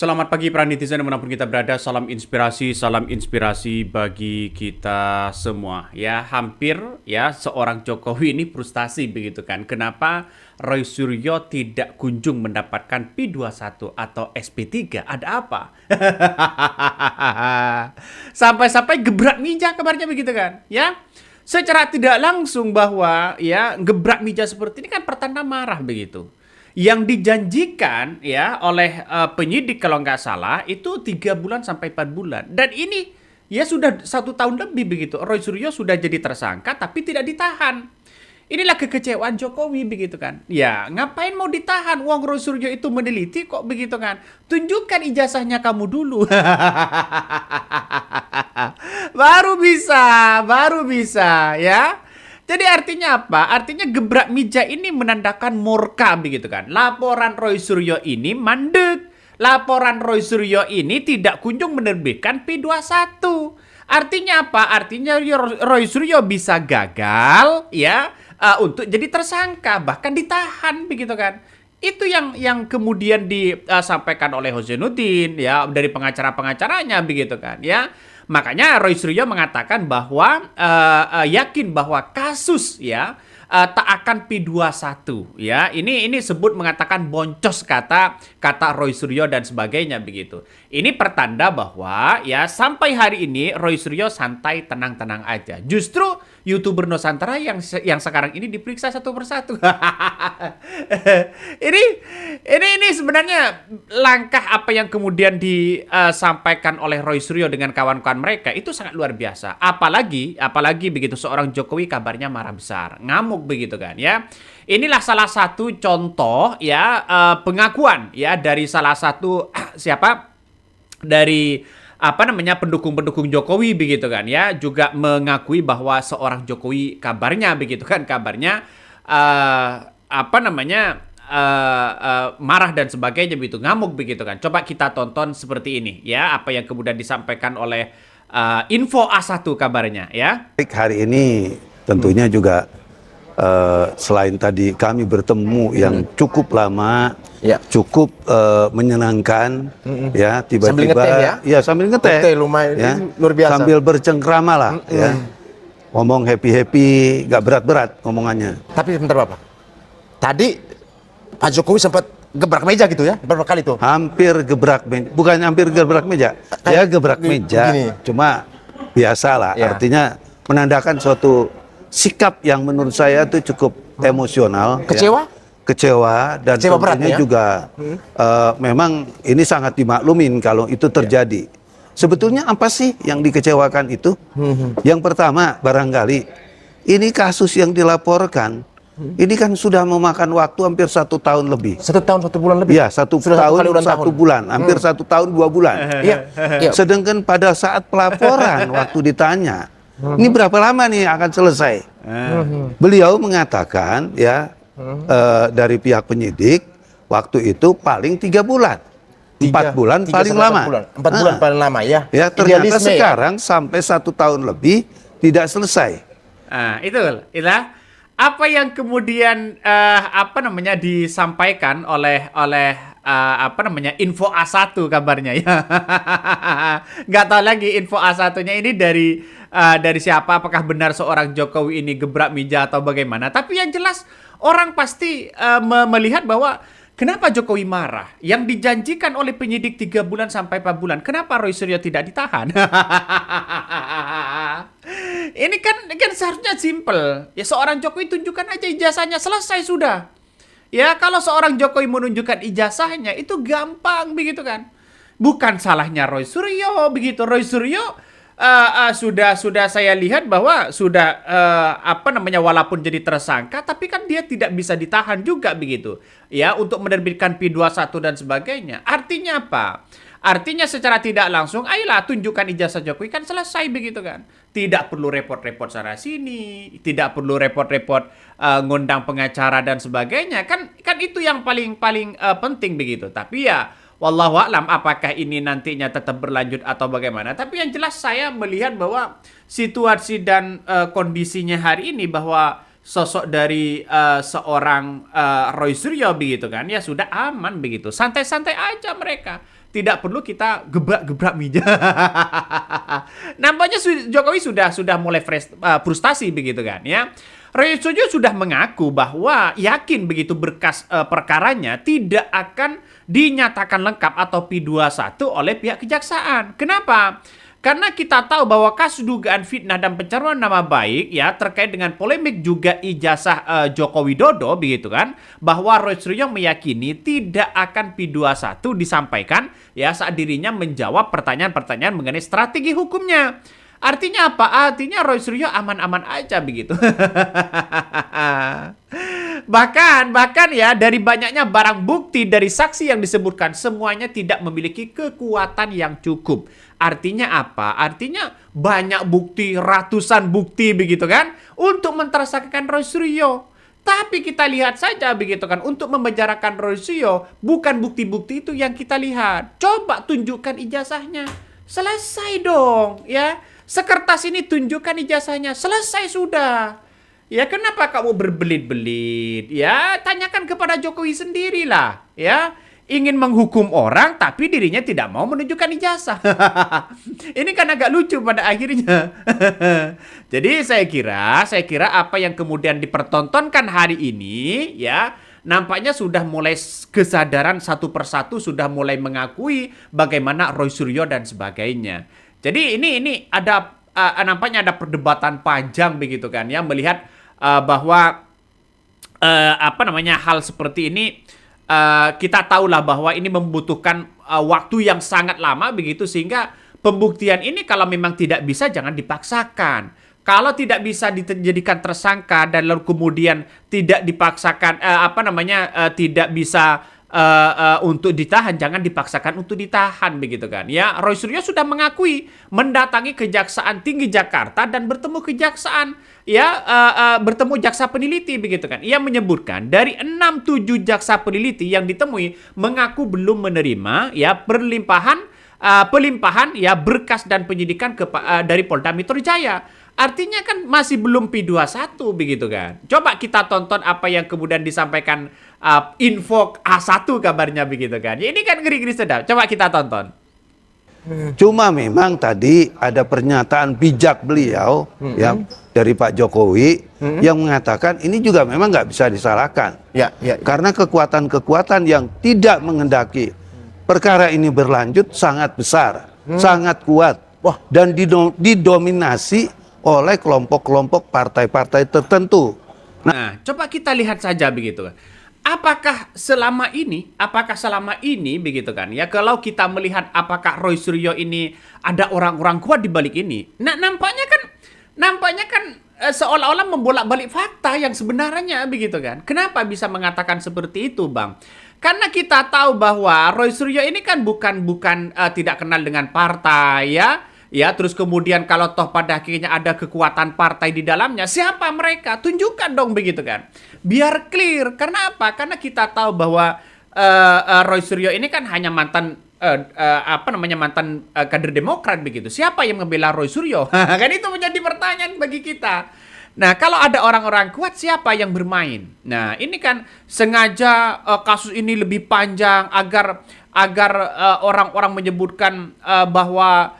Selamat pagi para netizen dimanapun kita berada, salam inspirasi bagi kita semua. Ya, hampir ya seorang Jokowi ini frustasi begitu kan. Kenapa Roy Suryo tidak kunjung mendapatkan P21 atau SP3? Ada apa? Sampai-sampai gebrak meja kabarnya begitu kan. Ya, secara tidak langsung bahwa ya gebrak meja seperti ini kan pertanda marah begitu. Yang dijanjikan ya oleh penyidik kalau nggak salah itu 3 bulan sampai 4 bulan. Dan ini ya sudah 1 tahun lebih begitu. Roy Suryo sudah jadi tersangka tapi tidak ditahan. Inilah kekecewaan Jokowi begitu kan. Ya ngapain mau ditahan? Uang Roy Suryo itu meneliti kok begitu kan. Tunjukkan ijazahnya kamu dulu. baru bisa ya. Jadi artinya apa? Artinya gebrak meja ini menandakan murka begitu kan. Laporan Roy Suryo ini mandek. Laporan Roy Suryo ini tidak kunjung menerbitkan P21. Artinya apa? Artinya Roy Suryo bisa gagal ya untuk jadi tersangka bahkan ditahan begitu kan. Itu yang kemudian disampaikan oleh Husainuddin ya dari pengacara-pengacaranya begitu kan ya. Makanya Roy Suryo mengatakan bahwa yakin bahwa kasus ya tak akan P21 ya. Ini sebut mengatakan boncos kata Roy Suryo dan sebagainya begitu. Ini pertanda bahwa ya sampai hari ini Roy Suryo santai tenang-tenang aja. Justru YouTuber Nusantara yang sekarang ini diperiksa satu persatu. ini sebenarnya langkah apa yang kemudian disampaikan oleh Roy Suryo dengan kawan-kawan mereka itu sangat luar biasa. Apalagi begitu seorang Jokowi kabarnya marah besar, ngamuk begitu kan ya. Inilah salah satu contoh ya pengakuan ya dari salah satu siapa dari pendukung-pendukung Jokowi begitu kan ya, juga mengakui bahwa seorang Jokowi kabarnya begitu kan, kabarnya marah dan sebagainya begitu, ngamuk begitu kan. Coba kita tonton seperti ini ya, apa yang kemudian disampaikan oleh Info A1 kabarnya ya. Hari ini tentunya juga selain tadi kami bertemu yang cukup lama, cukup menyenangkan, ya tiba-tiba sambil ngeteh, lumayan ya, luar biasa, sambil bercengkrama lah, ya ngomong happy, gak berat-berat ngomongannya. Tapi sebentar Bapak, tadi Pak Jokowi sempat gebrak meja gitu ya, berapa kali tuh? Hampir gebrak meja, bukan hampir gebrak meja, ya gebrak meja, gini. Cuma biasa lah, artinya menandakan suatu sikap yang menurut saya itu cukup emosional. Kecewa? Ya. Kecewa dan tentunya juga memang ini sangat dimaklumin kalau itu terjadi. Sebetulnya apa sih yang dikecewakan itu? Yang pertama barangkali ini kasus yang dilaporkan ini kan sudah memakan waktu hampir 1 tahun lebih. 1 tahun 1 bulan lebih? Ya, 1 tahun 1 bulan, hampir 1 tahun 2 bulan. Sedangkan pada saat pelaporan waktu ditanya, ini berapa lama nih akan selesai? Beliau mengatakan ya dari pihak penyidik waktu itu paling 3 bulan. 4 bulan paling lama. 4 bulan paling lama ya. Ya ternyata sekarang sampai 1 tahun lebih tidak selesai. Itulah apa yang kemudian disampaikan oleh Info A1 kabarnya ya. Nggak tahu lagi Info A1-nya ini dari siapa, apakah benar seorang Jokowi ini gebrak meja atau bagaimana. Tapi yang jelas orang pasti melihat bahwa kenapa Jokowi marah? Yang dijanjikan oleh penyidik 3 bulan sampai 4 bulan. Kenapa Roy Suryo tidak ditahan? Ini kan seharusnya simple. Ya seorang Jokowi tunjukkan aja ijazahnya, selesai sudah. Ya kalau seorang Jokowi menunjukkan ijazahnya itu gampang begitu kan. Bukan salahnya Roy Suryo begitu. Roy Suryo sudah saya lihat bahwa sudah walaupun jadi tersangka tapi kan dia tidak bisa ditahan juga begitu ya untuk menerbitkan P21 dan sebagainya. Artinya apa? Artinya secara tidak langsung ayolah tunjukkan ijazah Jokowi kan selesai begitu kan. Tidak perlu repot-repot sana sini, tidak perlu repot-repot ngundang pengacara dan sebagainya. Kan itu yang paling penting begitu. Tapi ya wallahu a'lam apakah ini nantinya tetap berlanjut atau bagaimana. Tapi yang jelas saya melihat bahwa situasi dan kondisinya hari ini bahwa sosok dari seorang Roy Suryo begitu kan ya sudah aman begitu. Santai-santai aja mereka. tidak perlu kita gebrak-gebrak meja. Nampaknya Jokowi sudah mulai frustasi begitu kan ya. Roy Suryo sudah mengaku bahwa yakin begitu berkas perkaranya tidak akan dinyatakan lengkap atau P21 oleh pihak kejaksaan. Kenapa? Karena kita tahu bahwa kasus dugaan fitnah dan pencemaran nama baik ya terkait dengan polemik juga ijazah Joko Widodo begitu kan, bahwa Roy Suryo meyakini tidak akan P21 disampaikan ya saat dirinya menjawab pertanyaan-pertanyaan mengenai strategi hukumnya. Artinya apa? Artinya Roy Suryo aman-aman aja begitu. Bahkan ya dari banyaknya barang bukti dari saksi yang disebutkan semuanya tidak memiliki kekuatan yang cukup. Artinya apa? Artinya banyak bukti, ratusan bukti begitu kan untuk mentersangkakan Roy Suryo. Tapi kita lihat saja begitu kan, untuk memenjarakan Roy Suryo bukan bukti-bukti itu yang kita lihat. Coba tunjukkan ijazahnya. Selesai dong ya. Sekertas ini tunjukkan ijazahnya. Selesai sudah. Ya kenapa kamu berbelit-belit? Ya tanyakan kepada Jokowi sendirilah. Ya ingin menghukum orang tapi dirinya tidak mau menunjukkan ijazah. Ini kan agak lucu pada akhirnya. Jadi saya kira apa yang kemudian dipertontonkan hari ini ya nampaknya sudah mulai kesadaran satu persatu, sudah mulai mengakui bagaimana Roy Suryo dan sebagainya. Jadi ini ada nampaknya ada perdebatan panjang begitu kan ya, melihat bahwa hal seperti ini kita tahulah bahwa ini membutuhkan waktu yang sangat lama begitu, sehingga pembuktian ini kalau memang tidak bisa jangan dipaksakan. Kalau tidak bisa dijadikan tersangka dan lalu kemudian tidak dipaksakan tidak bisa untuk ditahan, jangan dipaksakan untuk ditahan begitu kan ya. Roy Suryo sudah mengakui mendatangi Kejaksaan Tinggi Jakarta dan bertemu kejaksaan ya, bertemu jaksa peneliti begitu kan. Ia menyebutkan dari 6-7 jaksa peneliti yang ditemui mengaku belum menerima ya pelimpahan ya berkas dan penyidikan dari Polda Metro Jaya. Artinya kan masih belum P21 begitu kan. Coba kita tonton apa yang kemudian disampaikan info A1 kabarnya begitu kan. Ya, ini kan ngeri-ngeri sedap. Coba kita tonton. Cuma memang tadi ada pernyataan bijak beliau ya dari Pak Jokowi yang mengatakan ini juga memang nggak bisa disalahkan. Karena kekuatan-kekuatan yang tidak menghendaki perkara ini berlanjut sangat besar, sangat kuat, dan didominasi oleh kelompok-kelompok partai-partai tertentu. Nah, coba kita lihat saja begitu kan. Apakah selama ini begitu kan ya, kalau kita melihat apakah Roy Suryo ini ada orang-orang kuat di balik ini. Nah, nampaknya kan seolah-olah membolak-balik fakta yang sebenarnya begitu kan. Kenapa bisa mengatakan seperti itu, Bang? Karena kita tahu bahwa Roy Suryo ini kan bukan tidak kenal dengan partai ya. Ya, terus kemudian kalau toh pada akhirnya ada kekuatan partai di dalamnya, siapa mereka? Tunjukkan dong begitu kan. Biar clear. Karena apa? Karena kita tahu bahwa Roy Suryo ini kan hanya mantan kader Demokrat begitu. Siapa yang membela Roy Suryo? Kan itu menjadi pertanyaan bagi kita. Nah, kalau ada orang-orang kuat, siapa yang bermain? Nah, ini kan sengaja kasus ini lebih panjang agar orang-orang menyebutkan bahwa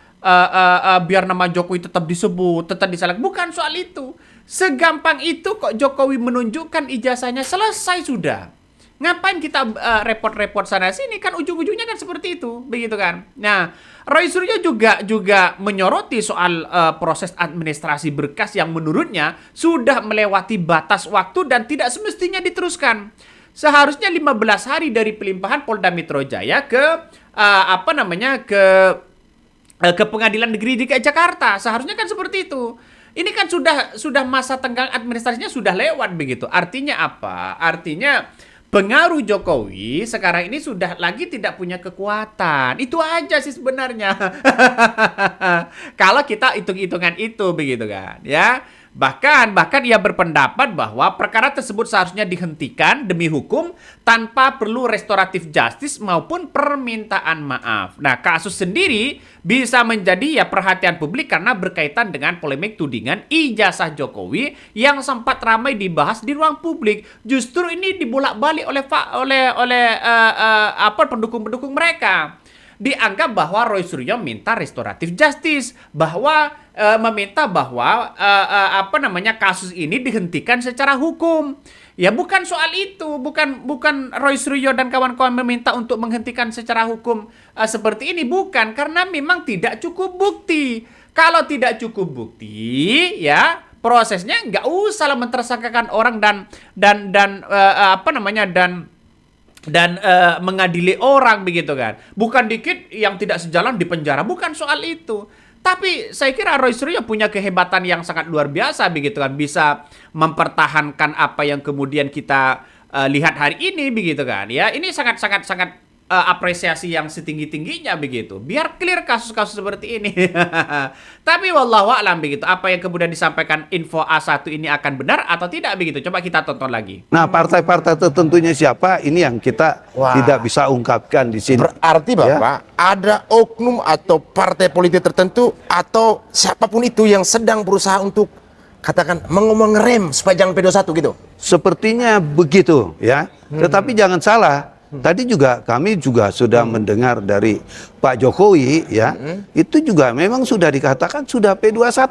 biar nama Jokowi tetap disebut, tetap disalahkan. Bukan soal itu. Segampang itu kok Jokowi menunjukkan ijazahnya, selesai sudah. Ngapain kita repot-repot sana sini, kan ujung-ujungnya kan seperti itu, begitu kan. Nah, Roy Suryo juga menyoroti soal proses administrasi berkas yang menurutnya sudah melewati batas waktu dan tidak semestinya diteruskan. Seharusnya 15 hari dari pelimpahan Polda Metro Jaya ke Pengadilan Negeri DKI Jakarta. Seharusnya kan seperti itu. Ini kan sudah masa tenggang administrasinya sudah lewat begitu. Artinya apa? Artinya pengaruh Jokowi sekarang ini sudah lagi tidak punya kekuatan. Itu aja sih sebenarnya. Kalau kita hitung-hitungan itu begitu kan, ya. Bahkan ia berpendapat bahwa perkara tersebut seharusnya dihentikan demi hukum tanpa perlu restoratif justice maupun permintaan maaf. Nah, kasus sendiri bisa menjadi perhatian publik karena berkaitan dengan polemik tudingan ijazah Jokowi yang sempat ramai dibahas di ruang publik. Justru ini dibolak-balik oleh pendukung-pendukung mereka. dianggap bahwa Roy Suryo minta restoratif justice, bahwa meminta bahwa kasus ini dihentikan secara hukum. Ya bukan soal itu, bukan Roy Suryo dan kawan-kawan meminta untuk menghentikan secara hukum seperti ini, bukan, karena memang tidak cukup bukti. Kalau tidak cukup bukti, ya prosesnya nggak usah mentersangkakan orang dan mengadili orang begitu kan. Bukan dikit yang tidak sejalan di penjara, bukan soal itu. Tapi saya kira Roy Suryo punya kehebatan yang sangat luar biasa begitu kan, bisa mempertahankan apa yang kemudian kita lihat hari ini begitu kan. Ya, ini sangat apresiasi yang setinggi-tingginya begitu. Biar clear kasus-kasus seperti ini. Tapi wallahu a'lam begitu. Apa yang kemudian disampaikan info A1 ini akan benar atau tidak begitu. Coba kita tonton lagi. Nah, partai-partai tertentunya siapa? Ini yang kita tidak bisa ungkapkan di sini. Berarti Bapak, ada oknum atau partai politik tertentu atau siapapun itu yang sedang berusaha untuk katakan mengerem supaya jangan P21 gitu. Sepertinya begitu ya. Tetapi jangan salah. Tadi juga kami juga sudah mendengar dari Pak Jokowi ya, itu juga memang sudah dikatakan sudah P21.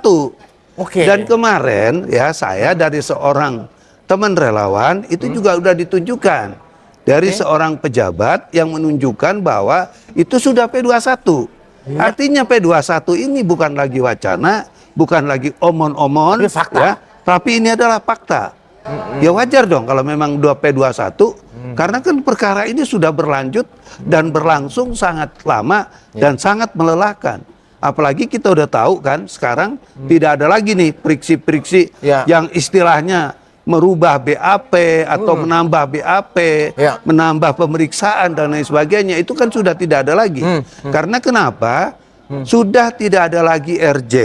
Oke. Dan kemarin ya saya dari seorang teman relawan itu juga sudah ditunjukkan dari seorang pejabat yang menunjukkan bahwa itu sudah P21. Artinya P21 ini bukan lagi wacana, bukan lagi omon-omon, ya, tapi ini adalah fakta. Ya wajar dong kalau memang P21, karena kan perkara ini sudah berlanjut dan berlangsung sangat lama dan sangat melelahkan. Apalagi kita udah tahu kan sekarang tidak ada lagi nih friksi-friksi yang istilahnya merubah BAP atau menambah BAP, menambah pemeriksaan dan lain sebagainya. Itu kan sudah tidak ada lagi. Karena kenapa? Sudah tidak ada lagi RJ,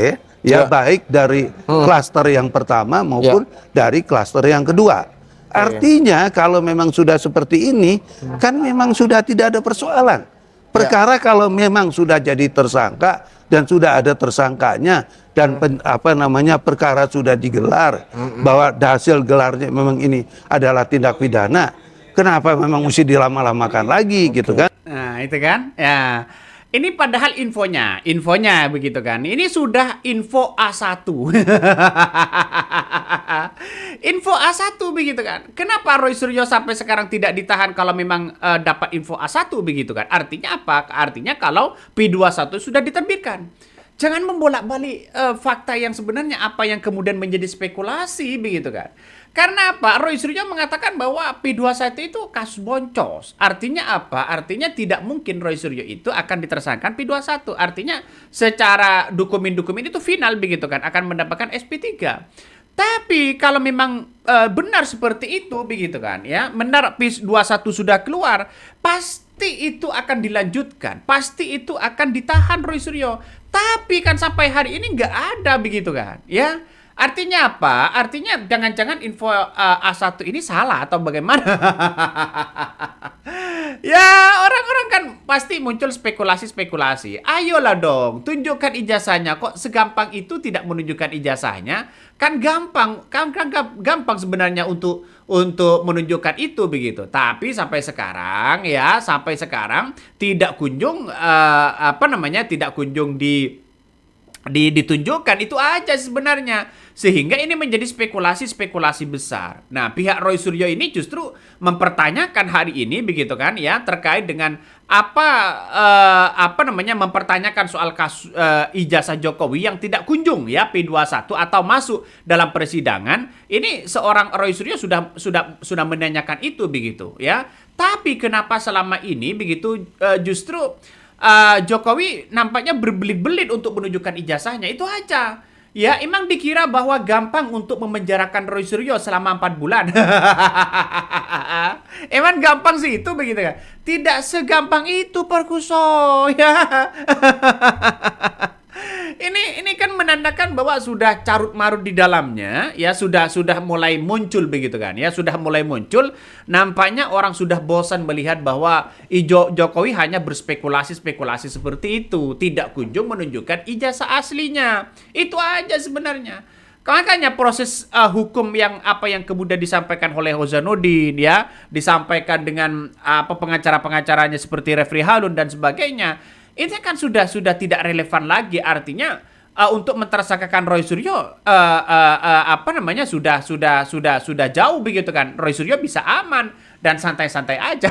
ya baik dari klaster yang pertama maupun dari klaster yang kedua. Artinya kalau memang sudah seperti ini, kan memang sudah tidak ada persoalan. Perkara kalau memang sudah jadi tersangka dan sudah ada tersangkanya dan perkara sudah digelar bahwa hasil gelarnya memang ini adalah tindak pidana, kenapa memang mesti dilama-lamakan lagi gitu kan? Nah itu kan, ya. Ini padahal infonya begitu kan. Ini sudah info A1. Info A1 begitu kan. Kenapa Roy Suryo sampai sekarang tidak ditahan kalau memang dapat info A1 begitu kan? Artinya apa? Artinya kalau P21 sudah diterbitkan. Jangan membolak-balik fakta yang sebenarnya apa yang kemudian menjadi spekulasi begitu kan. Karena apa? Roy Suryo mengatakan bahwa P21 itu kasus boncos. Artinya apa? Artinya tidak mungkin Roy Suryo itu akan ditersangkakan P21. Artinya secara dokumen-dokumen itu final begitu kan, akan mendapatkan SP3. Tapi kalau memang benar seperti itu begitu kan ya, benar P21 sudah keluar, pasti itu akan dilanjutkan, pasti itu akan ditahan Roy Suryo. Tapi kan sampai hari ini nggak ada begitu kan ya. Artinya apa? Artinya jangan-jangan info A1 ini salah atau bagaimana? Ya, orang-orang kan pasti muncul spekulasi-spekulasi. Ayolah dong, tunjukkan ijazahnya. Kok segampang itu tidak menunjukkan ijazahnya? Kan gampang sebenarnya untuk menunjukkan itu begitu. Tapi sampai sekarang tidak kunjung tidak kunjung ditunjukkan, itu aja sebenarnya, sehingga ini menjadi spekulasi besar. Nah, pihak Roy Suryo ini justru mempertanyakan hari ini begitu kan ya, terkait dengan mempertanyakan soal kasus ijazah Jokowi yang tidak kunjung ya P21 atau masuk dalam persidangan. Ini seorang Roy Suryo sudah menanyakan itu begitu ya. Tapi kenapa selama ini begitu justru Jokowi nampaknya berbelit-belit untuk menunjukkan ijazahnya, itu aja. Ya, emang dikira bahwa gampang untuk memenjarakan Roy Suryo selama 4 bulan. Emang gampang sih itu begitu kan? Tidak segampang itu, Perkuso. Ya. Ini kan menandakan bahwa sudah carut marut di dalamnya, ya sudah mulai muncul begitu kan, ya sudah mulai muncul. Nampaknya orang sudah bosan melihat bahwa Jokowi hanya berspekulasi seperti itu, tidak kunjung menunjukkan ijazah aslinya. Itu aja sebenarnya. Makanya proses hukum yang apa yang kemudian disampaikan oleh Hozanuddin ya, disampaikan dengan apa pengacara-pengacaranya seperti Refri Harun dan sebagainya, itu kan sudah tidak relevan lagi. Artinya untuk mentersangkakan Roy Suryo apa namanya sudah jauh begitu kan. Roy Suryo bisa aman dan santai-santai aja.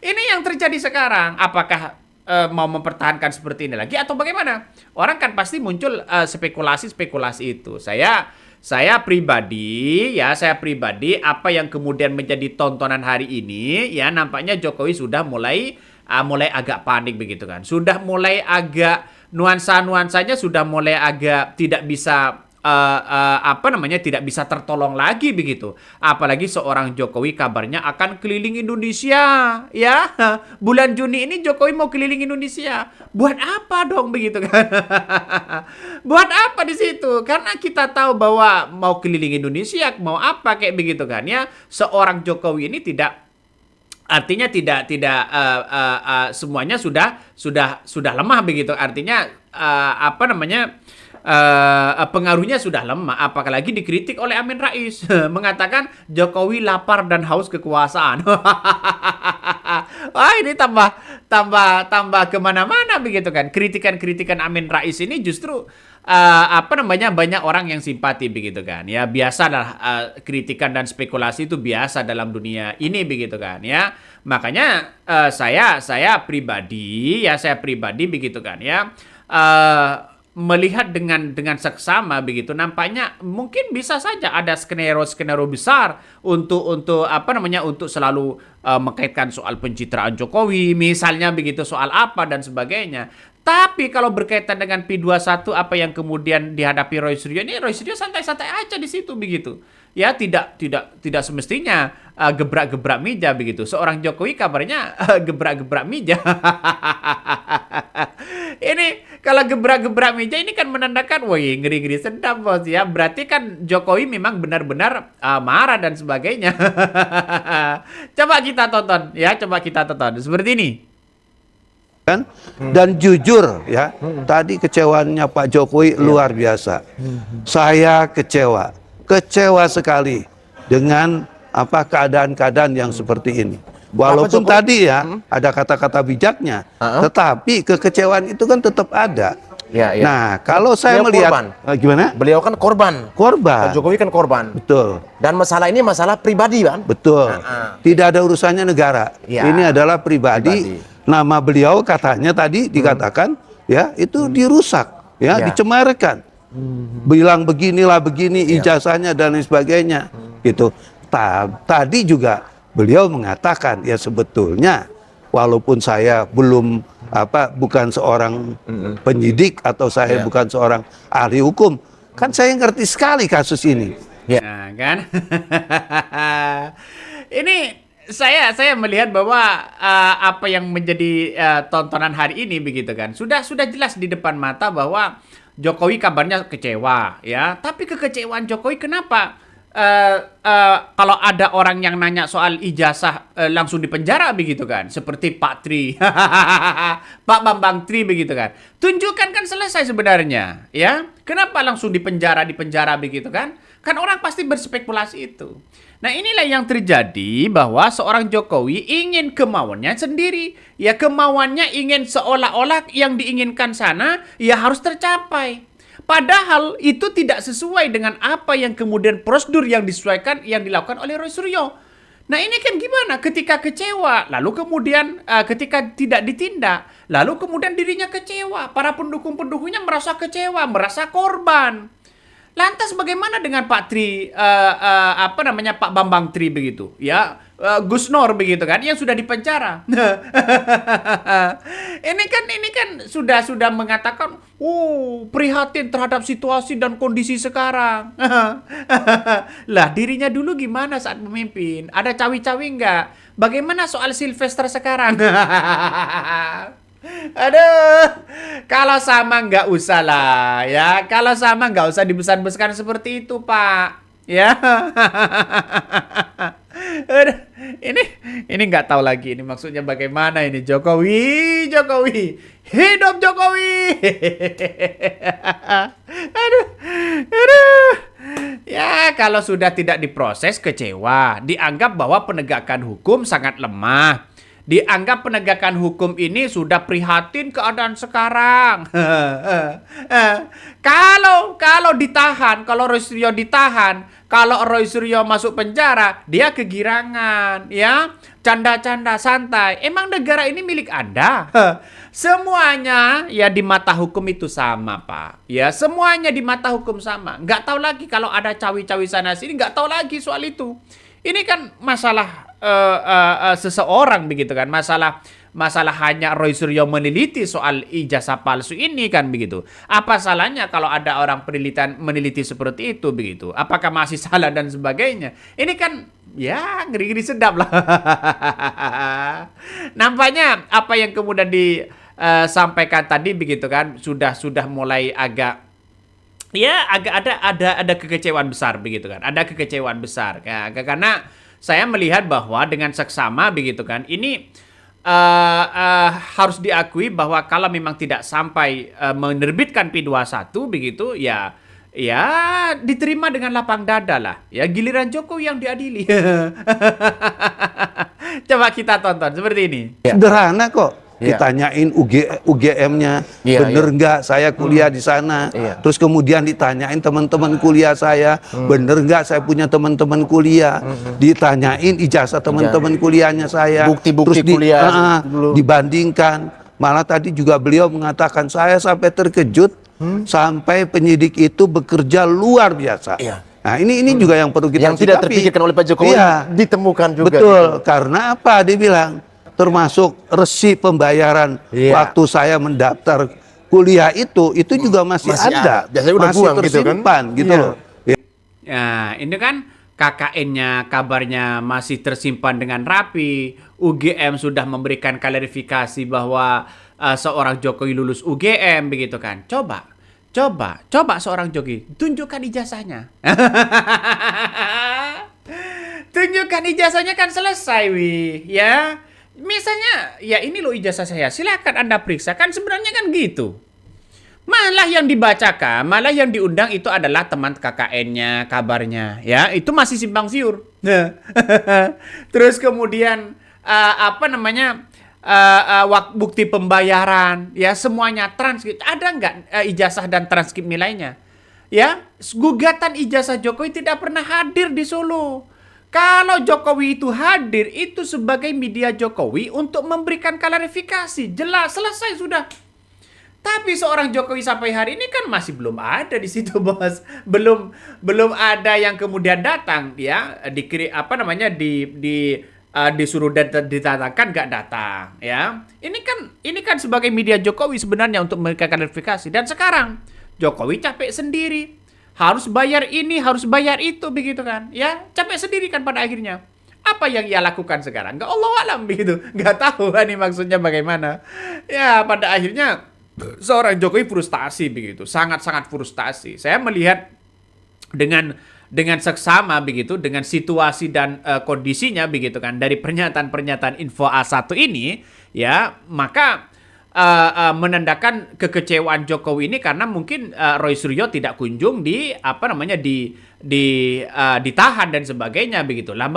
Ini yang terjadi sekarang. Apakah mau mempertahankan seperti ini lagi atau bagaimana? Orang kan pasti muncul spekulasi-spekulasi itu. Saya pribadi apa yang kemudian menjadi tontonan hari ini ya, nampaknya Jokowi sudah mulai agak panik begitu kan. Sudah mulai agak nuansanya sudah mulai agak tidak bisa tidak bisa tertolong lagi begitu. Apalagi seorang Jokowi kabarnya akan keliling Indonesia ya. Bulan Juni ini Jokowi mau keliling Indonesia. Buat apa dong begitu kan? Buat apa di situ? Karena kita tahu bahwa mau keliling Indonesia mau apa kayak begitu kan ya. Seorang Jokowi ini artinya tidak semuanya sudah lemah begitu. Artinya pengaruhnya sudah lemah, apalagi dikritik oleh Amin Rais mengatakan Jokowi lapar dan haus kekuasaan. Wah, ini tambah kemana-mana begitu kan. Kritikan Amin Rais ini justru banyak orang yang simpati begitu kan ya. Biasalah kritikan dan spekulasi itu biasa dalam dunia ini begitu kan ya. Makanya saya pribadi begitu kan ya, melihat dengan seksama begitu, nampaknya mungkin bisa saja ada skenario besar untuk selalu mengkaitkan soal pencitraan Jokowi misalnya begitu, soal apa dan sebagainya. Tapi kalau berkaitan dengan P21 apa yang kemudian dihadapi Roy Suryo santai-santai aja di situ begitu. Ya tidak semestinya gebrak-gebrak meja begitu. Seorang Jokowi kabarnya gebrak-gebrak meja. Ini kalau gebrak-gebrak meja ini kan menandakan, woi ngeri-ngeri sedap bos ya. Berarti kan Jokowi memang benar-benar marah dan sebagainya. Coba kita tonton seperti ini. Kan? Dan jujur ya, tadi kecewaannya Pak Jokowi luar biasa. Saya kecewa sekali dengan keadaan-keadaan yang seperti ini. Walaupun tadi ya ada kata-kata bijaknya, tetapi kekecewaan itu kan tetap ada. Ya. Nah, kalau saya melihat gimana? Beliau kan korban. Pak Jokowi kan korban. Betul. Dan masalah ini masalah pribadi kan? Betul. Tidak ada urusannya negara. Ya. Ini adalah pribadi. Nama beliau katanya tadi dikatakan ya itu dirusak, ya dicemarkan. Bilang beginilah begini ijazahnya dan lain sebagainya. Gitu. Tadi juga beliau mengatakan ya sebetulnya walaupun saya bukan seorang penyidik atau saya bukan seorang ahli hukum, kan saya ngerti sekali kasus ini. Ya kan? Ini saya melihat bahwa apa yang menjadi tontonan hari ini begitu kan. Sudah jelas di depan mata bahwa Jokowi kabarnya kecewa ya. Tapi kekecewaan Jokowi kenapa? Kalau ada orang yang nanya soal ijazah langsung dipenjara begitu kan, seperti Pak Tri, Pak Bambang Tri begitu kan, tunjukkan kan selesai sebenarnya ya. Kenapa langsung dipenjara begitu kan? Kan orang pasti berspekulasi itu. Nah inilah yang terjadi bahwa seorang Jokowi ingin kemauannya sendiri. Ya kemauannya ingin seolah-olah yang diinginkan sana ya harus tercapai. Padahal itu tidak sesuai dengan apa yang kemudian prosedur yang dilakukan oleh Roy Suryo. Nah ini kan gimana ketika kecewa, lalu kemudian ketika tidak ditindak, lalu kemudian dirinya kecewa, para pendukung-pendukungnya merasa kecewa, merasa korban. Lantas bagaimana dengan Pak Tri, Pak Bambang Tri begitu, ya, Gus Nur begitu kan, yang sudah dipenjara. Ini kan sudah mengatakan, prihatin terhadap situasi dan kondisi sekarang. Lah dirinya dulu gimana saat memimpin? Ada cawi-cawi nggak? Bagaimana soal Silvester sekarang? Aduh, kalau sama nggak usah lah ya. Kalau sama nggak usah dibesar-besarkan seperti itu, Pak. Ya. Ini nggak tahu lagi ini maksudnya bagaimana ini Jokowi. Hidup Jokowi. Aduh. kalau sudah tidak diproses kecewa, dianggap bahwa penegakan hukum sangat lemah. Dianggap penegakan hukum ini sudah prihatin keadaan sekarang. Kalau ditahan, kalau Roy Suryo ditahan, kalau Roy Suryo masuk penjara, dia kegirangan, ya, canda-canda santai. Emang negara ini milik Anda? Semuanya ya di mata hukum itu sama, Pak. Ya, semuanya di mata hukum sama. Nggak tahu lagi kalau ada cawi-cawi sana sini, nggak tahu lagi soal itu. Ini kan masalah seseorang begitu kan, masalah hanya Roy Suryo meneliti soal ijazah palsu ini kan begitu. Apa salahnya kalau ada orang meneliti seperti itu begitu? Apakah masih salah dan sebagainya? Ini kan ya ngeri-ngeri sedap lah. Nampaknya apa yang kemudian disampaikan tadi begitu kan sudah mulai agak ada kekecewaan besar begitu kan. Ada kekecewaan besar karena saya melihat bahwa dengan seksama begitu kan, ini harus diakui bahwa kalau memang tidak sampai menerbitkan P21 begitu, ya diterima dengan lapang dada lah. Ya, giliran Jokowi yang diadili. Coba kita tonton seperti ini. Sederhana kok. Ditanyain UGM-nya, bener nggak saya kuliah di sana. Terus kemudian ditanyain teman-teman kuliah saya, bener nggak saya punya teman-teman kuliah. Ditanyain ijazah teman-teman kuliahnya saya. Bukti-bukti terus kuliah dibandingkan. Malah tadi juga beliau mengatakan saya sampai terkejut sampai penyidik itu bekerja luar biasa. Nah ini juga yang perlu kita yang tidak terpikirkan oleh Pak Jokowi ditemukan juga. Betul, karena apa? Dia bilang termasuk resi pembayaran waktu saya mendaftar kuliah itu juga masih ada. Biasanya udah masih buang tersimpan gitu loh. Ya, ini kan KKN-nya kabarnya masih tersimpan dengan rapi. UGM sudah memberikan klarifikasi bahwa seorang Jokowi lulus UGM begitu kan. Coba seorang Jokowi tunjukkan ijazahnya. Tunjukkan ijazahnya kan selesai, ya. Misalnya, ya ini loh ijazah saya, silakan Anda periksa. Kan sebenarnya kan gitu. Malah yang dibacakan, malah yang diundang itu adalah teman KKN-nya, kabarnya. Ya, itu masih simpang siur. Terus kemudian, bukti pembayaran. Ya, semuanya transkrip. Ada nggak ijazah dan transkrip nilainya? Ya, gugatan ijazah Jokowi tidak pernah hadir di Solo. Kalau Jokowi itu hadir, itu sebagai media Jokowi untuk memberikan klarifikasi. Jelas, selesai sudah. Tapi seorang Jokowi sampai hari ini kan masih belum ada di situ, Bos. Belum ada yang kemudian datang, ya. Disuruh didatangkan nggak datang, ya. Ini kan sebagai media Jokowi sebenarnya untuk memberikan klarifikasi. Dan sekarang Jokowi capek sendiri. Harus bayar ini, harus bayar itu, begitu kan. Ya, capek sendiri kan pada akhirnya. Apa yang ia lakukan sekarang? Nggak Allah alam, begitu. Nggak tahu ini maksudnya bagaimana. Ya, pada akhirnya seorang Jokowi frustasi, begitu. Sangat-sangat frustasi. Saya melihat dengan seksama, begitu. Dengan situasi dan kondisinya, begitu kan. Dari pernyataan-pernyataan Info A1 ini, ya, maka menandakan kekecewaan Jokowi ini karena mungkin Roy Suryo tidak kunjung ditahan dan sebagainya begitu. Lah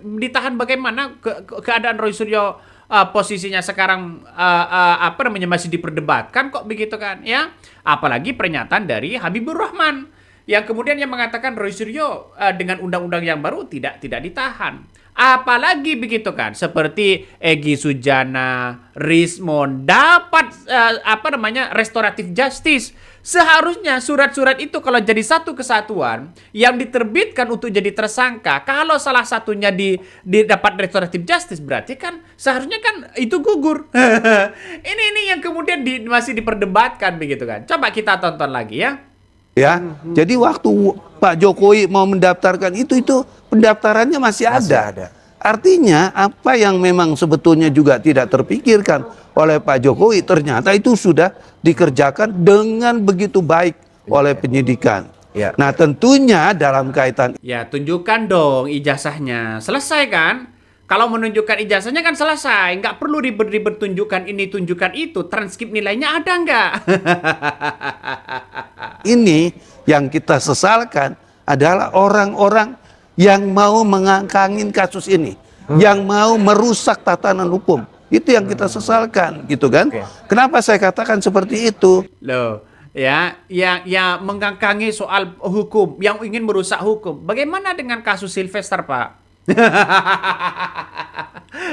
ditahan bagaimana keadaan Roy Suryo posisinya sekarang masih diperdebatkan kok begitu kan ya. Apalagi pernyataan dari Habibur Rahman yang kemudian yang mengatakan Roy Suryo dengan undang-undang yang baru tidak ditahan. Apalagi begitu kan, seperti Egy Sujana, Rismon dapat restoratif justice. Seharusnya surat-surat itu kalau jadi satu kesatuan yang diterbitkan untuk jadi tersangka, kalau salah satunya didapat restoratif justice berarti kan seharusnya kan itu gugur. ini yang kemudian masih diperdebatkan begitu kan. Coba kita tonton lagi ya. Ya, jadi waktu Pak Jokowi mau mendaftarkan itu pendaftarannya masih ada. Artinya apa yang memang sebetulnya juga tidak terpikirkan oleh Pak Jokowi ternyata itu sudah dikerjakan dengan begitu baik oleh penyidikan. Ya. Nah tentunya dalam kaitan tunjukkan dong ijazahnya, selesai kan? Kalau menunjukkan ijazahnya kan selesai, nggak perlu ribet-ribet tunjukkan ini, tunjukkan itu, transkrip nilainya ada nggak? Ini yang kita sesalkan adalah orang-orang yang mau mengangkangin kasus ini, yang mau merusak tatanan hukum. Itu yang kita sesalkan, gitu kan? Kenapa saya katakan seperti itu? Loh, ya, yang mengangkangi soal hukum, yang ingin merusak hukum. Bagaimana dengan kasus Sylvester, Pak?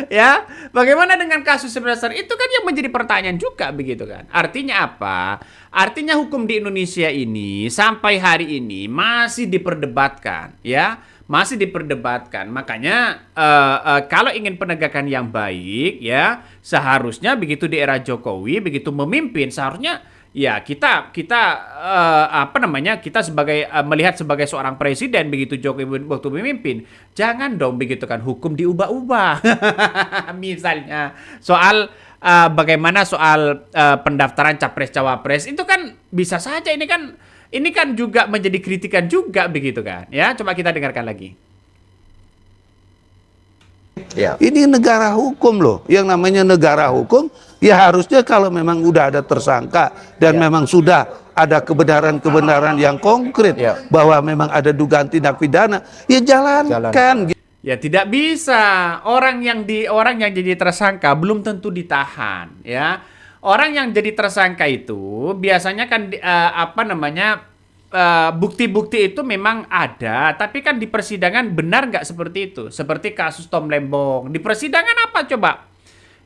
Ya, bagaimana dengan kasus Sylvester? Itu kan yang menjadi pertanyaan juga begitu kan. Artinya apa? Artinya hukum di Indonesia ini sampai hari ini masih diperdebatkan, ya. Masih diperdebatkan. Makanya kalau ingin penegakan yang baik, ya, seharusnya begitu di era Jokowi begitu memimpin, seharusnya ya kita kita sebagai melihat sebagai seorang presiden begitu Jokowi waktu memimpin, jangan dong begitu kan hukum diubah-ubah. Misalnya soal bagaimana soal pendaftaran capres cawapres itu kan bisa saja ini kan juga menjadi kritikan juga begitu kan. Ya, coba kita dengarkan lagi. Ya. Ini negara hukum loh. Yang namanya negara hukum, ya harusnya kalau memang udah ada tersangka dan memang sudah ada kebenaran-kebenaran yang konkret bahwa memang ada dugaan tindak pidana, ya jalankan. Ya tidak bisa. Orang yang jadi tersangka belum tentu ditahan, ya. Orang yang jadi tersangka itu biasanya kan bukti-bukti itu memang ada, tapi kan di persidangan benar nggak seperti itu? Seperti kasus Tom Lembong. Di persidangan apa coba?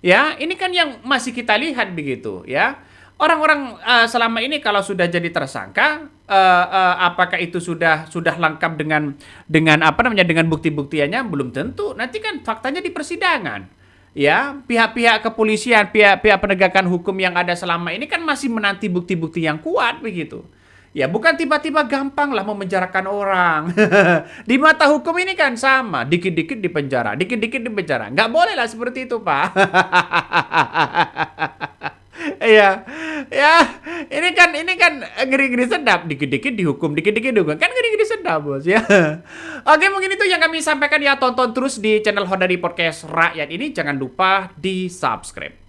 Ya, ini kan yang masih kita lihat begitu, ya. Orang-orang selama ini kalau sudah jadi tersangka, apakah itu sudah lengkap dengan bukti-buktiannya? Belum tentu. Nanti kan faktanya di persidangan. Ya, pihak-pihak kepolisian, pihak penegakan hukum yang ada selama ini kan masih menanti bukti-bukti yang kuat begitu. Ya, bukan tiba-tiba gampang lah memenjarakan orang. Di mata hukum ini kan sama, dikit-dikit di penjara, dikit-dikit di penjara. Nggak boleh lah seperti itu, Pak. Iya, ya, ini kan ngeri-ngeri sedap, dikit-dikit dihukum, dikit-dikit dihukum, kan ngeri-ngeri sedap bos ya. Oke, mungkin itu yang kami sampaikan ya. Tonton terus di channel Hodari Podcast Rakyat ini, jangan lupa di subscribe.